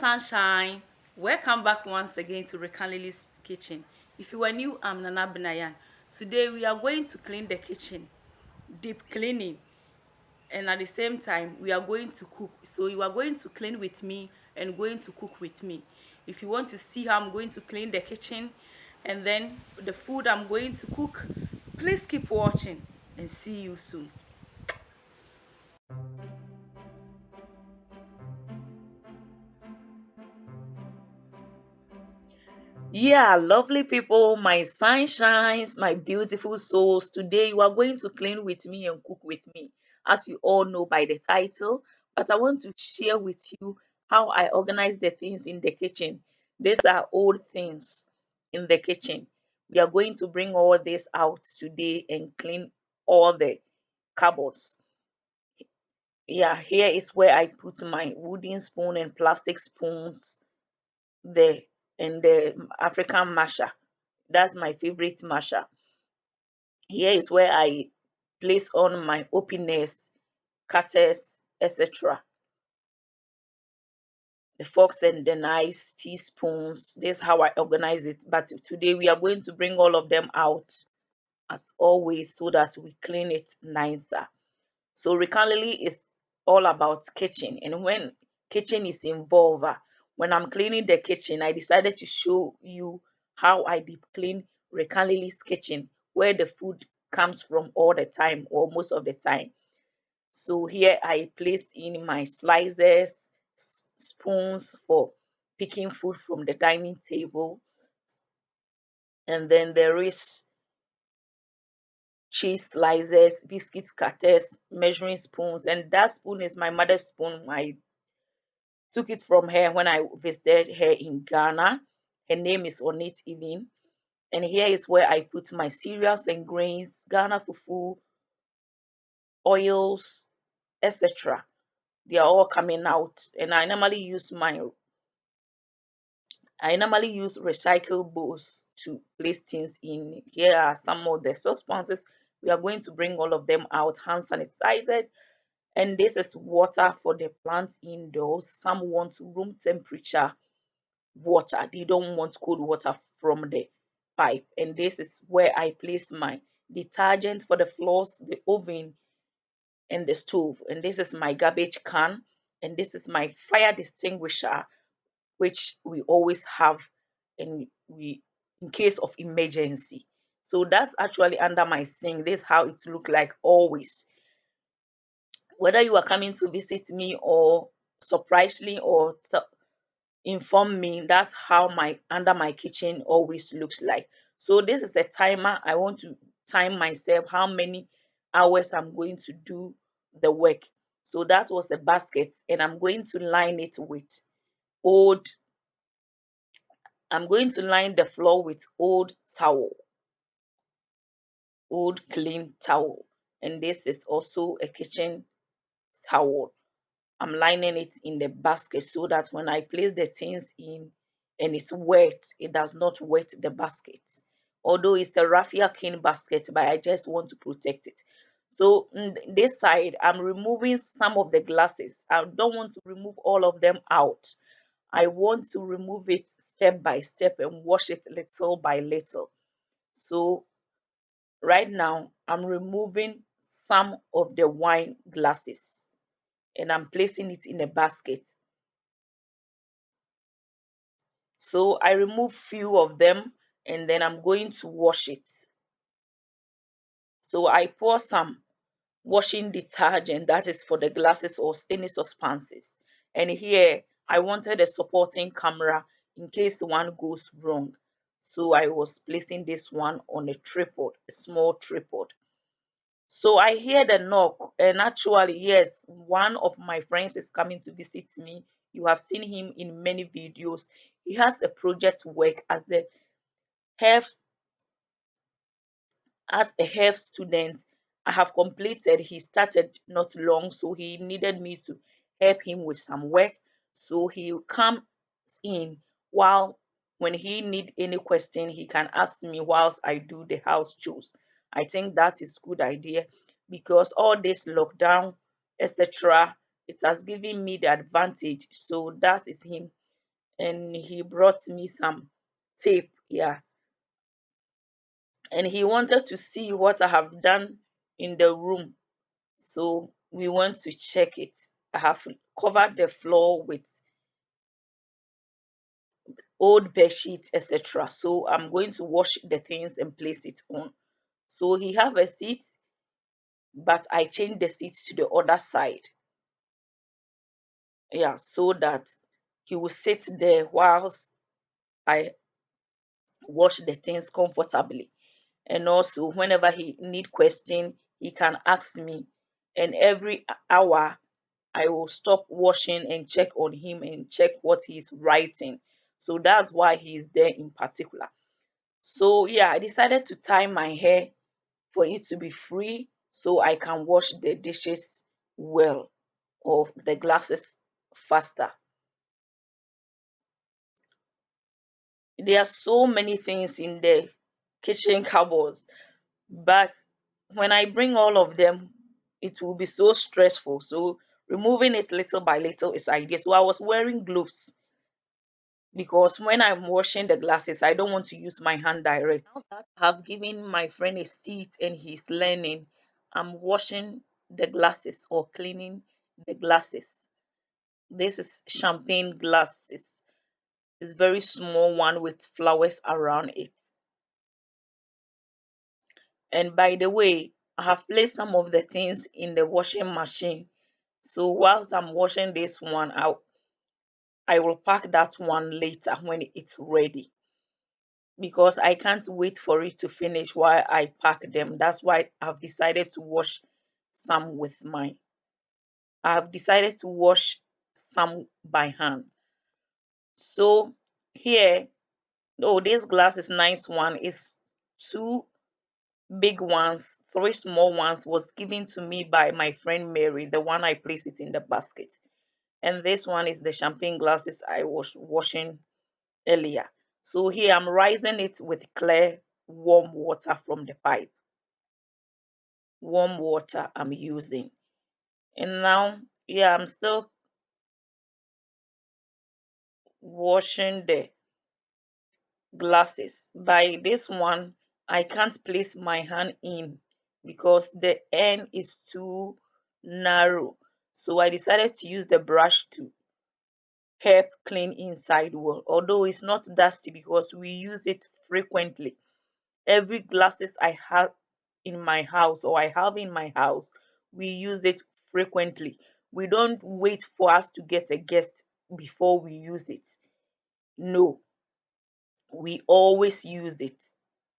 sunshine. Welcome back once again to Recanlily's kitchen. If you are new, I'm Nana Benayan. Today we are going to clean the kitchen, deep cleaning, and at the same time we are going to cook. So you are going to clean with me and going to cook with me. If you want to see how I'm going to clean the kitchen and then the food I'm going to cook, please keep watching and see you soon. Yeah, lovely people, my sunshines, my beautiful souls. Today you are going to clean with me and cook with me, as you all know by the title. But I want to share with you how I organize the things in the kitchen. These are old things in the kitchen. We are going to bring all this out today and clean all the cupboards. Yeah, here is where I put my wooden spoon and plastic spoons there and the African masher. That's my favorite masher. Here is where I place on my openers, cutters, etc. The forks and the knives, teaspoons. This is how I organize it. But today we are going to bring all of them out as always so that we clean it nicer. So Recanlily is all about kitchen, and when kitchen is involved, when I'm cleaning the kitchen, I decided to show you how I deep clean Recanlily's kitchen, where the food comes from all the time or most of the time. So here I place in my slicers, spoons for picking food from the dining table, and then there is cheese slicers, biscuit cutters, measuring spoons, and that spoon is my mother's spoon. I took it from her when I visited her in Ghana. Her name is on it even. And here is where I put my cereals and grains, Ghana fufu, oils, etc. They are all coming out. And I normally use recycled bowls to place things in. Here are some of the saucepans. We are going to bring all of them out, hand sanitized. And this is water for the plants indoors. Some want room temperature water. They don't want cold water from the pipe. And this is where I place my detergent for the floors, the oven, and the stove. And this is my garbage can. And this is my fire extinguisher, which we always have and we in case of emergency. So that's actually under my sink. This is how it look like always. Whether you are coming to visit me or surprisingly or inform me, that's how my under my kitchen always looks like. So this is a timer. I want to time myself how many hours I'm going to do the work. So that was the basket, and old I'm going to line the floor with old clean towel. And this is also a kitchen towel. I'm lining it in the basket so that when I place the things in and it's wet, it does not wet the basket. Although it's a raffia cane basket, but I just want to protect it. So this side, I'm removing some of the glasses. I don't want to remove all of them out. I want to remove it step by step and wash it little by little. So right now, I'm removing some of the wine glasses and I'm placing it in a basket. So I remove few of them and then I'm going to wash it. So I pour some washing detergent that is for the glasses or any suspenses. And here I wanted a supporting camera in case one goes wrong. So I was placing this one on a tripod, a small tripod. So I hear the knock, and actually, yes, one of my friends is coming to visit me. You have seen him in many videos. He has a project work health as a health student. I have completed. He started not long, so he needed me to help him with some work. So he comes in while when he need any question, he can ask me whilst I do the house chores. I think that is good idea because all this lockdown, etc., it has given me the advantage. So that is him. and he brought me some tape. Yeah, and he wanted to see what I have done in the room. So we went to check it. I have covered the floor with old bed sheets, etc. So I'm going to wash the things and place it on. So he have a seat, but I changed the seat to the other side. Yeah, so that he will sit there whilst I wash the things comfortably. And also whenever he need question, he can ask me. And every hour I will stop washing and check on him and check what he's writing. So that's why he's there in particular. So yeah, I decided to tie my hair for it to be free so I can wash the dishes well or the glasses faster. There are so many things in the kitchen cupboards, but when I bring all of them, it will be so stressful. So removing it little by little is ideal. So I was wearing gloves because when I'm washing the glasses, I don't want to use my hand direct. Now that I have given my friend a seat and he's learning, I'm washing the glasses or cleaning the glasses. This is champagne glasses. It's very small one with flowers around it. And by the way, I have placed some of the things in the washing machine. So whilst I'm washing this one out, I will pack that one later when it's ready because I can't wait for it to finish while I pack them. That's why I've decided to wash some with my I've decided to wash some by hand. So here, oh, this glass is nice one. It's two big ones, three small ones was given to me by my friend Mary, the one I placed it in the basket. And this one is the champagne glasses I was washing earlier. So here I'm rising it with clear warm water from the pipe. Warm water I'm using. And now, yeah, I'm still washing the glasses. By this one, I can't place my hand in because the end is too narrow. So I decided to use the brush to help clean inside well. Although it's not dusty because we use it frequently. Every glasses I have in my house or I have in my house, we use it frequently. We don't wait for us to get a guest before we use it. No, we always use it.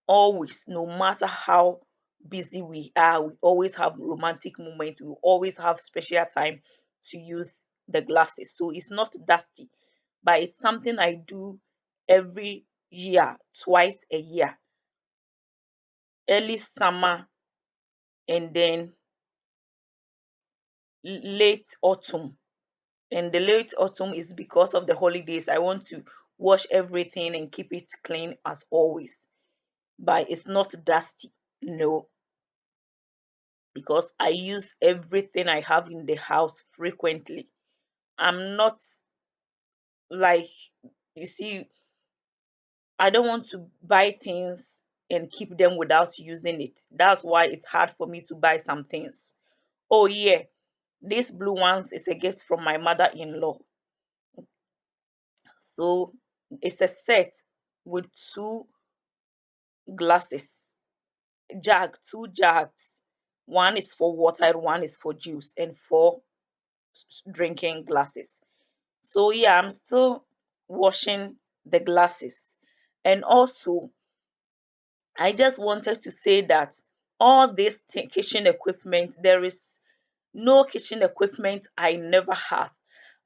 Always, no matter how busy we are, we always have romantic moments. We always have special time to use the glasses. So it's not dusty, but it's something I do every year, twice a year, early summer and then late autumn. And the late autumn is because of the holidays. I want to wash everything and keep it clean as always. But it's not dusty. No, because I use everything I have in the house frequently. I'm not like, you see, I don't want to buy things and keep them without using it. That's why it's hard for me to buy some things. Oh, yeah, this blue ones is a gift from my mother in law. So it's a set with two glasses, two jugs. One is for water and one is for juice, and four drinking glasses. So yeah, I'm still washing the glasses. And also, I just wanted to say that all this kitchen equipment, there is no kitchen equipment I never had.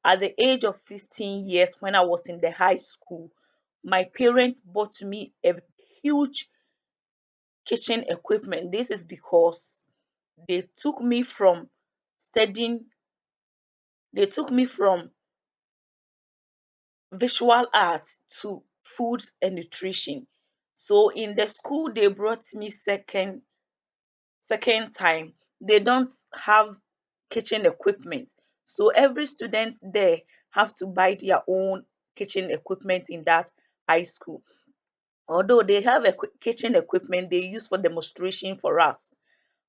At the age of 15 years, when I was in the high school, my parents bought me a huge kitchen equipment. This is because they took me from studying, they took me from visual arts to food and nutrition. So in the school they brought me second time. They don't have kitchen equipment. So every student there have to buy their own kitchen equipment in that high school. Although they have kitchen equipment they use for demonstration for us,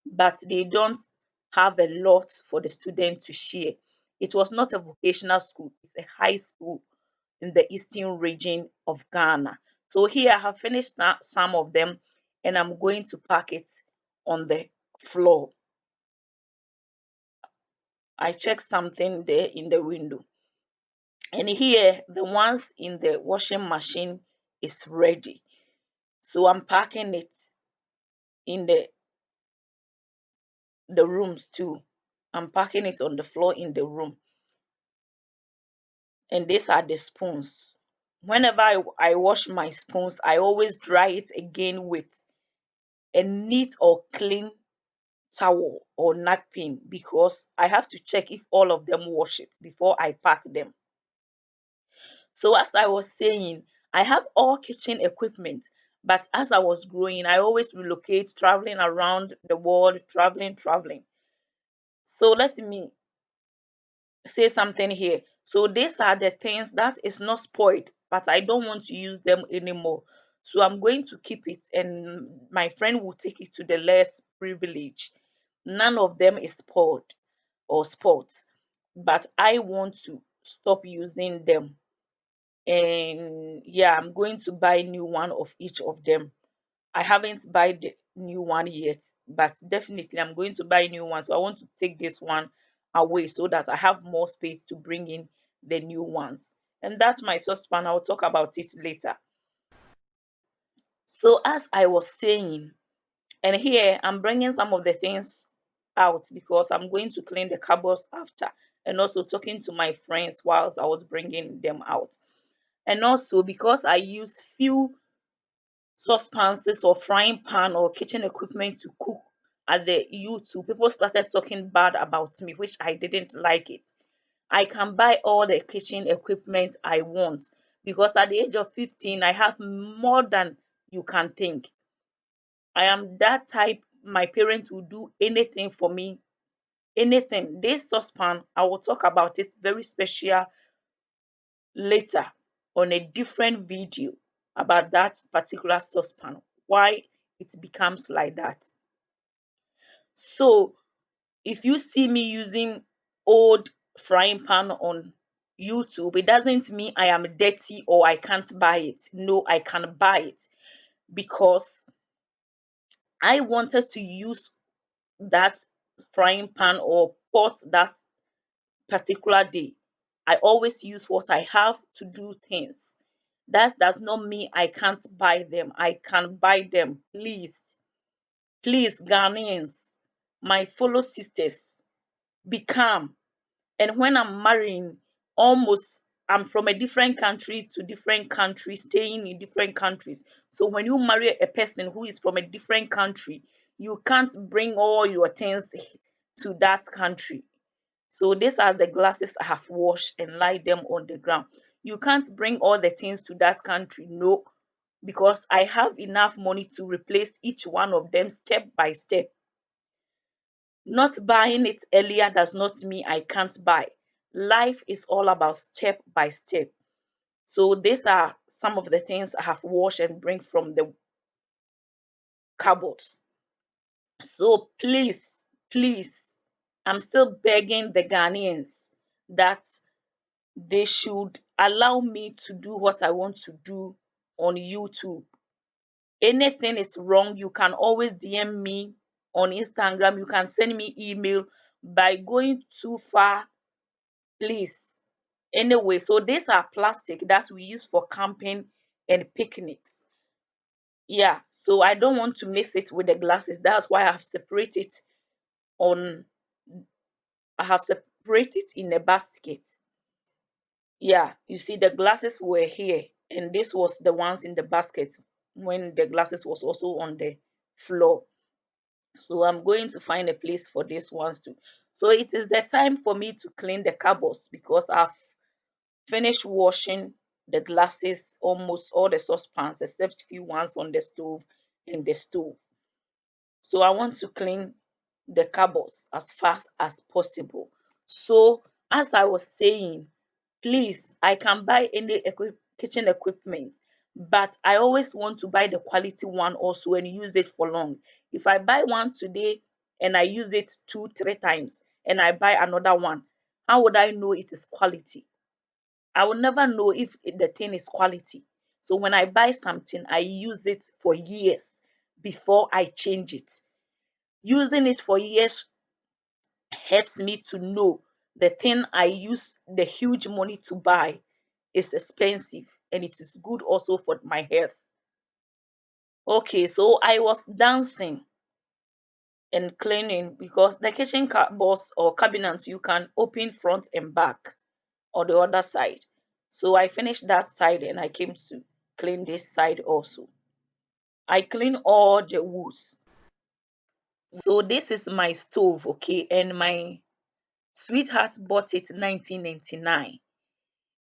but they don't have a lot for the students to share. It was not a vocational school, it's a high school in the eastern region of Ghana. So here I have finished some of them and I'm going to pack it on the floor. I checked something there in the window. And here the ones in the washing machine is ready. So I'm packing it in the rooms too. I'm packing it on the floor in the room. And these are the spoons. Whenever I wash my spoons, I always dry it again with a neat or clean towel or napkin because I have to check if all of them wash it before I pack them. So as I was saying, I have all kitchen equipment, but as I was growing, I always relocate, traveling around the world, traveling. So let me say something here. So these are the things that is not spoiled, but I don't want to use them anymore. So I'm going to keep it, and my friend will take it to the less privileged. None of them is spoiled or sports, but I want to stop using them. And yeah, I'm going to buy new one of each of them. I haven't buy the new one yet, but definitely I'm going to buy new one. So I want to take this one away so that I have more space to bring in the new ones. And that's my saucepan. I'll talk about it later. So as I was saying, and here I'm bringing some of the things out because I'm going to clean the cupboards after, and also talking to my friends whilst I was bringing them out. And also because I use few saucepans or frying pan or kitchen equipment to cook at the YouTube, people started talking bad about me, which I didn't like it. I can buy all the kitchen equipment I want because at the age of 15, I have more than you can think. I am that type, my parents will do anything for me, anything. This saucepan, I will talk about it very special later on a different video about that particular saucepan, why it becomes like that. So if you see me using old frying pan on YouTube, it doesn't mean I am dirty or I can't buy it. No, I can buy it because I wanted to use that frying pan or pot that particular day. I always use what I have to do things. That does not mean I can't buy them. I can buy them. Please, please, Ghanaians, my fellow sisters, be calm. And when I'm marrying, almost I'm from a different country to different country, staying in different countries. So when you marry a person who is from a different country, you can't bring all your things to that country. So these are the glasses I have washed and laid them on the ground. You can't bring all the things to that country, no, because I have enough money to replace each one of them step by step. Not buying it earlier does not mean I can't buy. Life is all about step by step. So these are some of the things I have washed and bring from the cupboards. So please, please, I'm still begging the Ghanaians that they should allow me to do what I want to do on YouTube. Anything is wrong, you can always DM me on Instagram, you can send me email. By going too far, please. Anyway, so these are plastic that we use for camping and picnics. Yeah, so I don't want to mix it with the glasses. That's why on I have separated in a basket. Yeah, you see the glasses were here and this was the ones in the basket when the glasses was also on the floor. So I'm going to find a place for these ones too. So it is the time for me to clean the cupboards because I've finished washing the glasses, almost all the saucepans except few ones on the stove and the stove. So I want to clean the cupboards as fast as possible. So as I was saying, Please, I can buy any kitchen equipment, but I always want to buy the quality one also and use it for long. If I buy one today and I use it two, three times and I buy another one, how would I know it is quality? I will never know if the thing is quality. So when I buy something, I use it for years before I change it. Using it for years helps me to know the thing I use the huge money to buy is expensive and it is good also for my health. Okay, so I was dancing and cleaning because the kitchen cupboards or cabinets you can open front and back or the other side. So I finished that side and I came to clean this side also. I clean all the woods. So this is my stove, okay, and my sweetheart bought it 1999.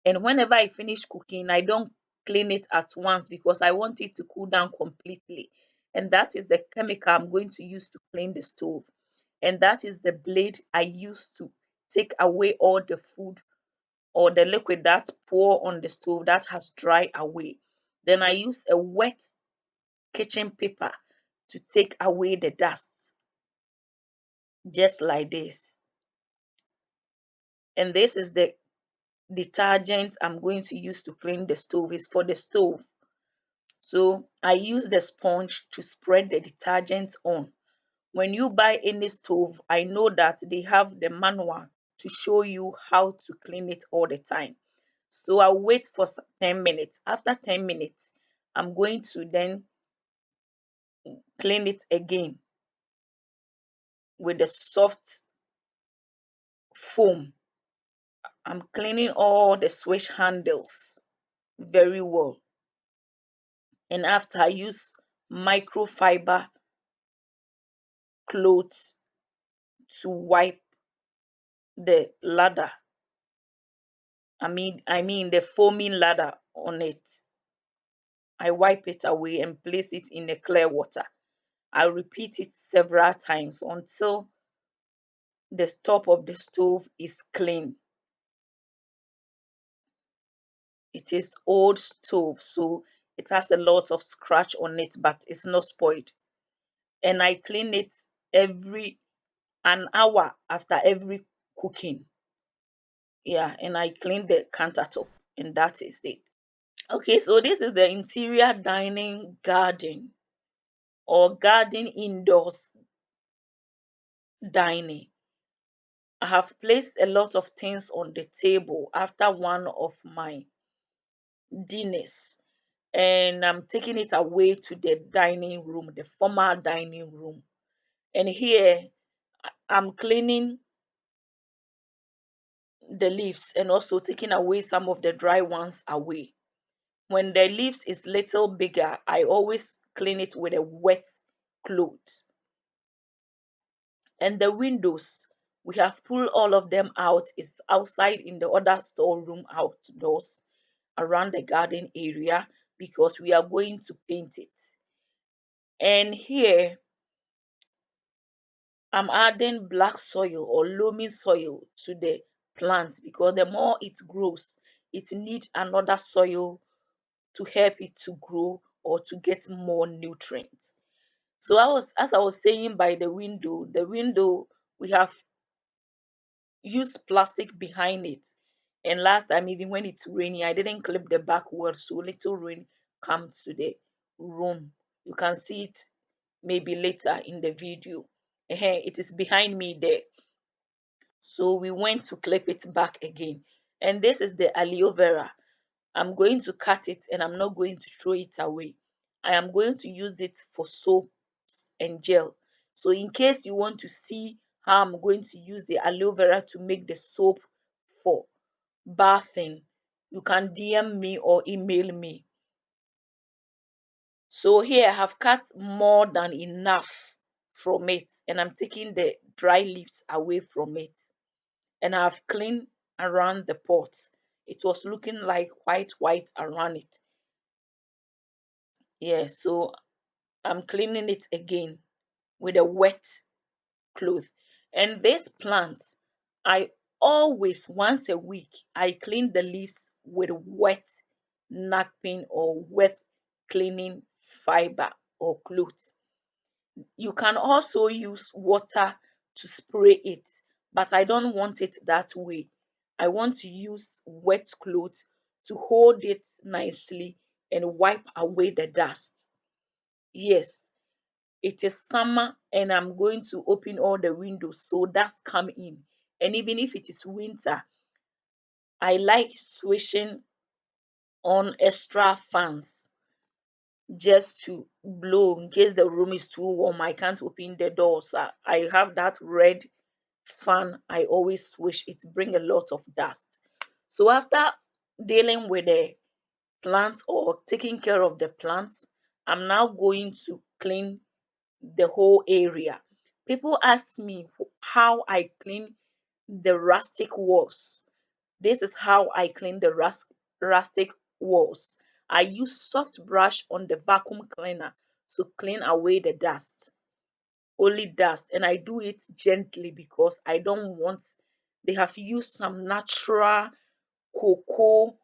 And whenever I finish cooking, I don't clean it at once because I want it to cool down completely. And that is the chemical I'm going to use to clean the stove. And that is the blade I use to take away all the food or the liquid that pour on the stove that has dried away. Then I use a wet kitchen paper to take away the dust, just like this. And this is the detergent I'm going to use to clean the stove. It's for the stove. So I use the sponge to spread the detergent on. When you buy any stove, I know that they have the manual to show you how to clean it all the time. So I'll wait for 10 minutes. After 10 minutes, I'm going to then clean it again with the soft foam. I'm cleaning all the switch handles very well. And after I use microfiber clothes to wipe the ladder. I mean the foaming ladder on it. I wipe it away and place it in the clear water. I repeat it several times until the top of the stove is clean. It is old stove, so it has a lot of scratch on it, but it's not spoiled. And I clean it every an hour after every cooking. Yeah, and I clean the countertop, and that is it. Okay, so this is the interior dining garden or garden indoors dining. I have placed a lot of things on the table after one of my dinners, and I'm taking it away to the dining room, the formal dining room. And here I'm cleaning the leaves and also taking away some of the dry ones away. When the leaves is little bigger, I always clean it with a wet cloth. And the windows, we have pulled all of them out. It's outside in the other storeroom outdoors around the garden area because we are going to paint it. And here I'm adding black soil or loamy soil to the plants because the more it grows, it needs another soil to help it to grow or to get more nutrients. So as I was saying by the window we have used plastic behind it. And last time, even when it's raining, I didn't clip the back wall, so little rain comes to the room. You can see it maybe later in the video. It is behind me there. So we went to clip it back again. And this is the aloe vera. I'm going to cut it and I'm not going to throw it away. I am going to use it for soaps and gel. So in case you want to see how I'm going to use the aloe vera to make the soap for bathing, you can DM me or email me. So here I have cut more than enough from it and I'm taking the dry leaves away from it. And I've cleaned around the pot. It was looking like white around it. Yeah, so I'm cleaning it again with a wet cloth. And this plant, I always once a week I clean the leaves with wet napkin or wet cleaning fiber or cloth. You can also use water to spray it, but I don't want it that way. I want to use wet cloth to hold it nicely and wipe away the dust. Yes, it is summer and I'm going to open all the windows so dust come in. And even if it is winter, I like switching on extra fans just to blow in case the room is too warm. I can't open the doors. I have that red fan. I always switch. It bring a lot of dust. So after dealing with the plants or taking care of the plants, I'm now going to clean the whole area. People ask me how I clean the rustic walls. This is how I clean the rustic walls. I use soft brush on the vacuum cleaner to clean away the dust, only dust, and I do it gently because I don't want, they have used some natural cocoa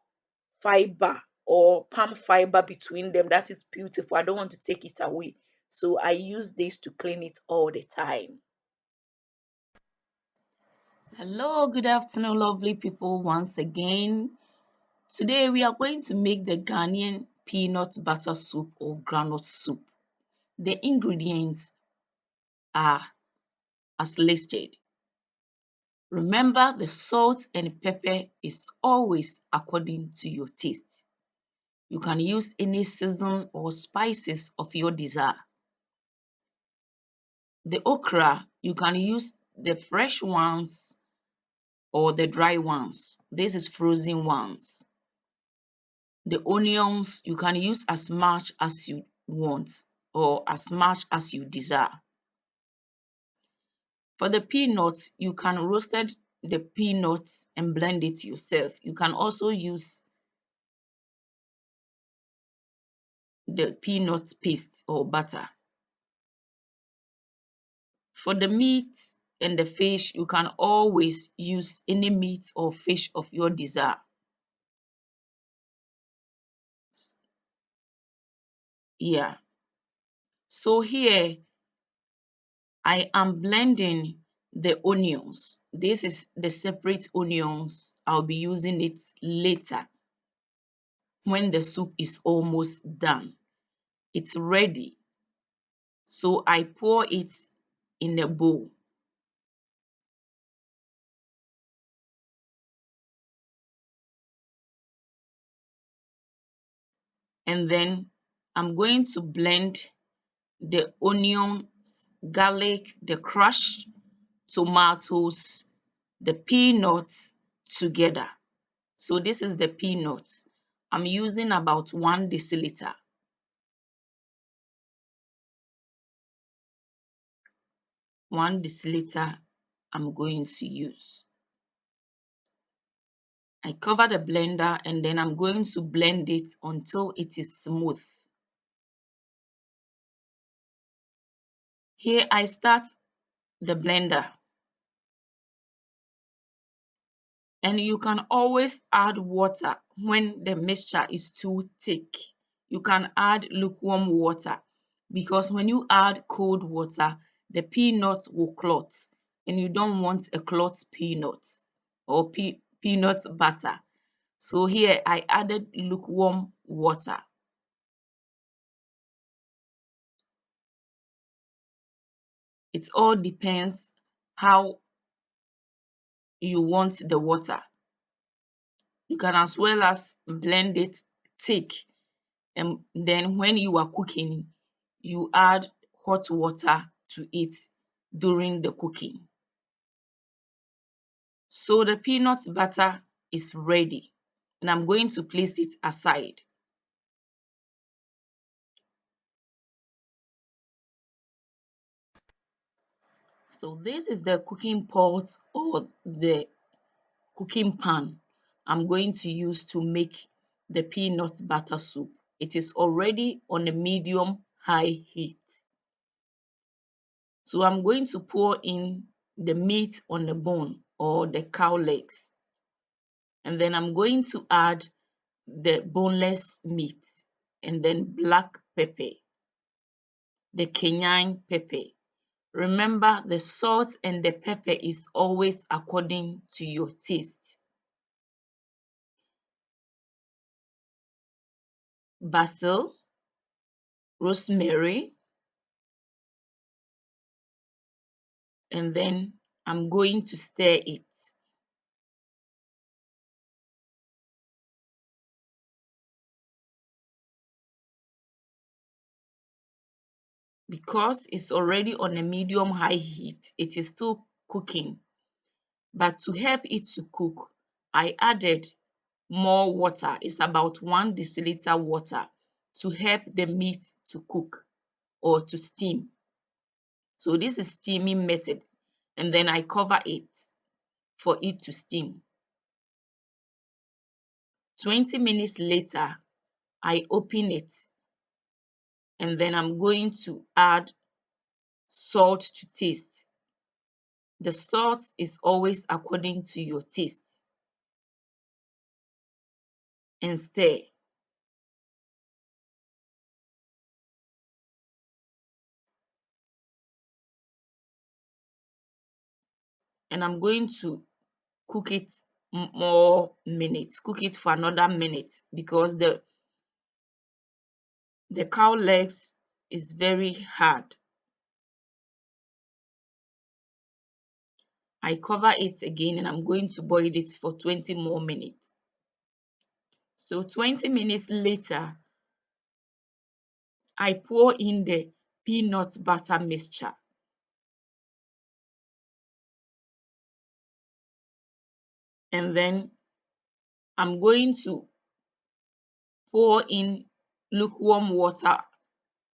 fiber or palm fiber between them. That is beautiful. I don't want to take it away. So I use this to clean it all the time. Hello, good afternoon, lovely people, once again. Today we are going to make the Ghanaian peanut butter soup or groundnut soup. The ingredients are as listed. Remember, the salt and pepper is always according to your taste. You can use any season or spices of your desire. The okra, you can use the fresh ones or the dry ones. This is frozen ones. The onions, you can use as much as you want or as much as you desire. For the peanuts, you can roasted the peanuts and blend it yourself. You can also use the peanut paste or butter. For the meat and the fish, you can always use any meat or fish of your desire. Yeah. So here I am blending the onions. This is the separate onions. I'll be using it later when the soup is almost done. It's ready. So I pour it in a bowl. And then I'm going to blend the onions, garlic, the crushed tomatoes, the peanuts together. So this is the peanuts. I'm using about 1 deciliter. 1 deciliter I'm going to use. I cover the blender and then I'm going to blend it until it is smooth. Here I start the blender, and you can always add water when the mixture is too thick. You can add lukewarm water because when you add cold water, the peanut will clot and you don't want a clot peanut or peanut butter. So here I added lukewarm water. It all depends how you want the water. You can as well as blend it thick, and then when you are cooking, you add hot water to it during the cooking. So the peanut butter is ready and I'm going to place it aside. So this is the cooking pot or the cooking pan I'm going to use to make the peanut butter soup. It is already on a medium high heat. So I'm going to pour in the meat on the bone. or the cow legs. And then I'm going to add the boneless meat, and then black pepper, the cayenne pepper. Remember, the salt and the pepper is always according to your taste. Basil, rosemary, and then I'm going to stir it. Because it's already on a medium high heat, it is still cooking. But to help it to cook, I added more water. It's about 1 deciliter water to help the meat to cook or to steam. So this is steaming method, and then I cover it for it to steam. 20 minutes later, I open it, and then I'm going to add salt to taste. The salt is always according to your taste, and stir. And I'm going to cook it more minutes, cook it for another minute, because the cow legs is very hard. I cover it again, and I'm going to boil it for 20 more minutes. So 20 minutes later, I pour in the peanut butter mixture, and then I'm going to pour in lukewarm water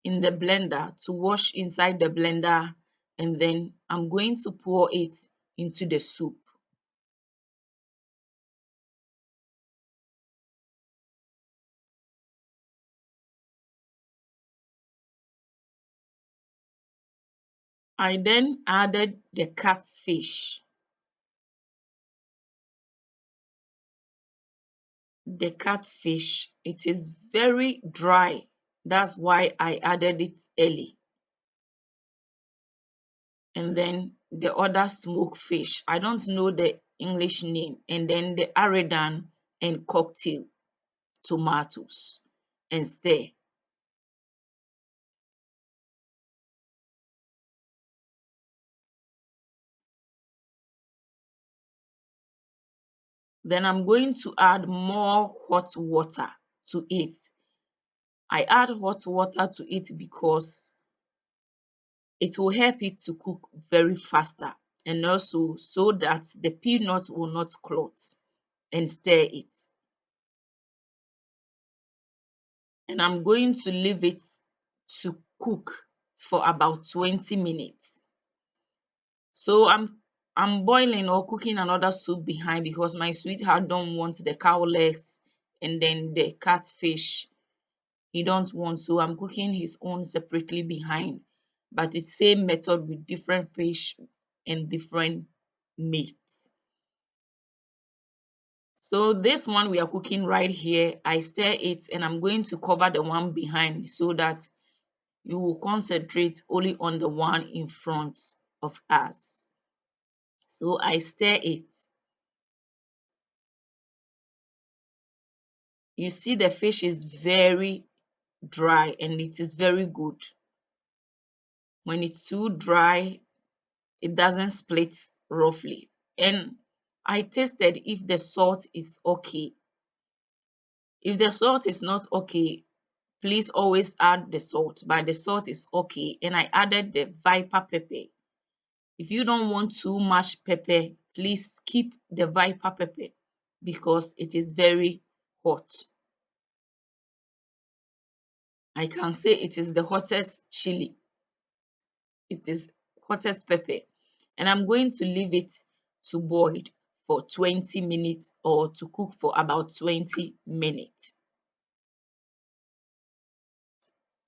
in the blender to wash inside the blender, and then I'm going to pour it into the soup. I then added the catfish. The catfish, it is very dry. That's why I added it early. And then the other smoked fish. I don't know the English name. And then the aradan and cocktail tomatoes, and stir. Then I'm going to add more hot water to it. I add hot water to it because it will help it to cook very faster, and also so that the peanut will not clot, and stir it. And I'm going to leave it to cook for about 20 minutes. So I'm boiling or cooking another soup behind, because my sweetheart don't want the cow legs and then the catfish. He don't want, so I'm cooking his own separately behind. But it's same method with different fish and different meats. So this one we are cooking right here, I stir it, and I'm going to cover the one behind so that you will concentrate only on the one in front of us. So I stir it. You see the fish is very dry, and it is very good. When it's too dry, it doesn't split roughly. And I tasted if the salt is okay. If the salt is not okay, please always add the salt, but the salt is okay. And I added the viper pepper. If you don't want too much pepper, please keep the viper pepper because it is very hot. I can say it is the hottest chili. It is hottest pepper. And I'm going to leave it to boil for 20 minutes, or to cook for about 20 minutes.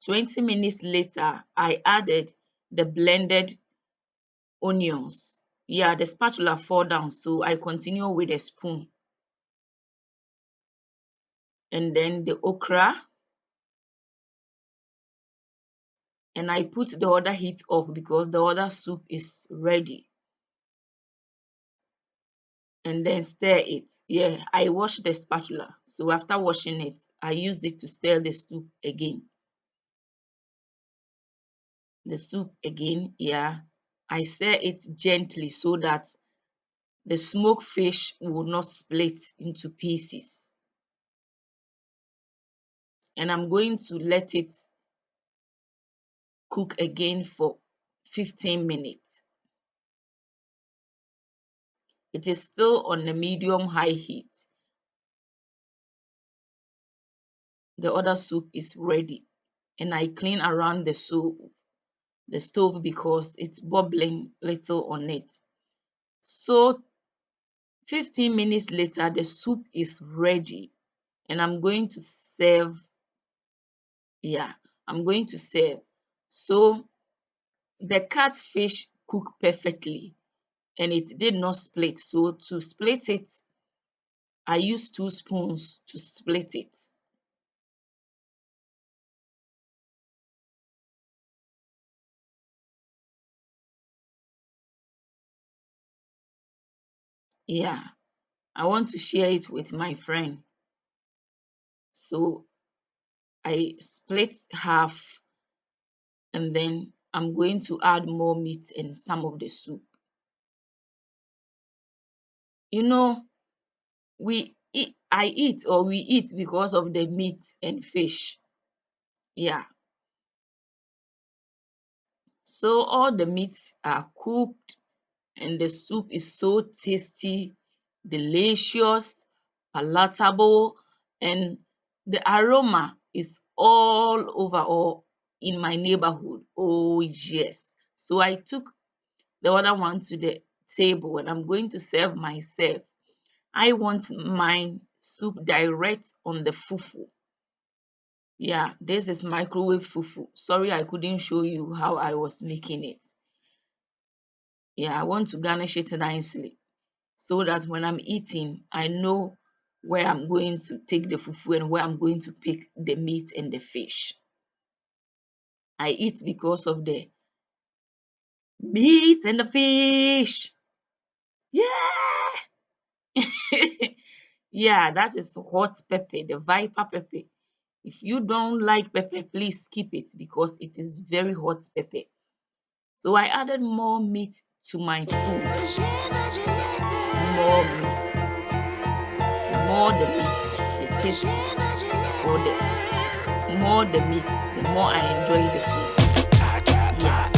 20 minutes later, I added the blended onions. yeah, the spatula fall down, so I continue with a spoon. And then the okra, and I put the other heat off because the other soup is ready. And then stir it. Yeah, I wash the spatula. So after washing it, I used it to stir the soup again. The soup again, yeah. I stir it gently so that the smoked fish will not split into pieces. And I'm going to let it cook again for 15 minutes. It is still on a medium high heat. The other soup is ready. And I clean around the stove because it's bubbling little on it. So 15 minutes later, the soup is ready. And I'm going to serve. Yeah, I'm going to serve. So the catfish cooked perfectly and it did not split. So to split it, I used 2 spoons to split it. Yeah, I want to share it with my friend. So I split half and then I'm going to add more meat and some of the soup. You know, I eat or we eat because of the meat and fish. Yeah. So all the meats are cooked and the soup is so tasty, delicious, palatable, and the aroma is all over or in my neighborhood. Oh, yes. So I took the other one to the table and I'm going to serve myself. I want my soup direct on the fufu. Yeah, this is microwave fufu. Sorry, I couldn't show you how I was making it. Yeah, I want to garnish it nicely so that when I'm eating, I know where I'm going to take the fufu and where I'm going to pick the meat and the fish. I eat because of the meat and the fish. Yeah. Yeah, that is hot pepper, the viper pepper. If you don't like pepper, please skip it because it is very hot pepper. So I added more meat to my food. More meat. The more the meat, the taste, or the more the meat, the more I enjoy the food. Yeah.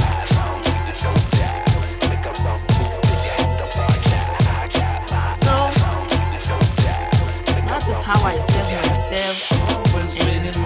So that is how I serve myself, and it is